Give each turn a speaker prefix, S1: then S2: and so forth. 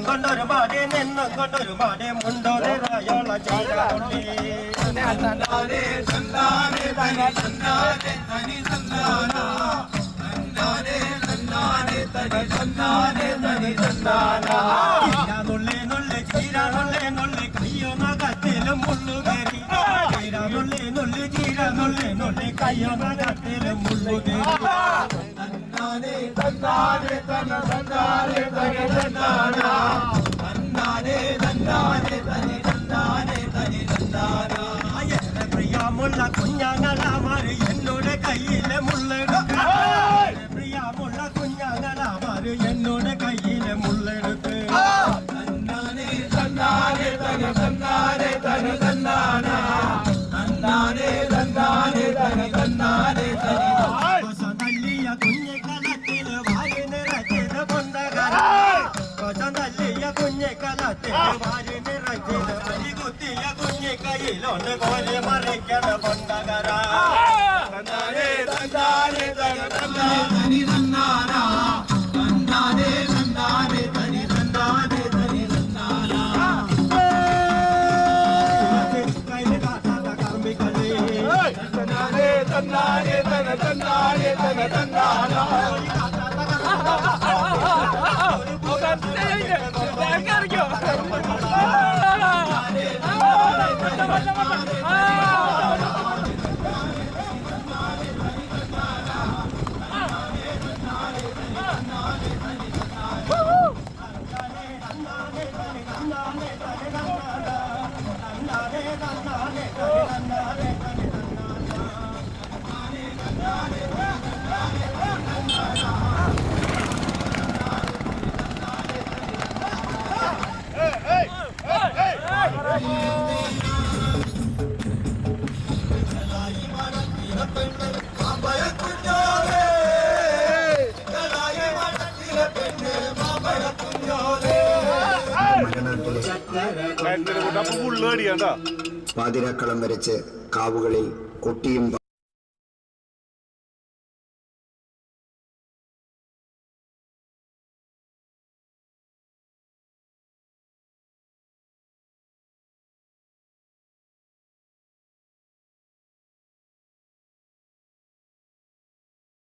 S1: കൊണ്ടൊരുപാടെ നിന്നും കൊണ്ടൊരുപാടെ മുണ്ടോരായുള്ള നുള്ളി ചീരാനുള്ളി കയ്യൊന്ന കത്തിലും മുള്ളുകേറി നുള്ളി ചീരാനുള്ളി കയ്യൊന്ന കത്തിലും മുള്ളുകേറി പ്രിയമുള്ള കുഞ്ഞാങ്ങളാമാര് എന്നോട് കയ്യിലെ മുള്ളെടുത്ത് പ്രിയമുള്ള കുഞ്ഞാങ്ങളാമാര് എന്നോട് കയ്യിലെ മുള്ളെടുത്ത് തല്ലിയ കുഞ്ഞിക്കലത്തില് വാരി നിറച്ചത് പൊന്തകര തല്ലിയ കുഞ്ഞിക്കലത്തില് വാരി നിറച്ചത് അരികുത്തിയ കുഞ്ഞിക്കയിലൊന്ന് കോരി മറിക്കണ പൊന്തകര
S2: പാതിരാക്കളം വരച്ച് കാവുകളിൽ കൊട്ടിയും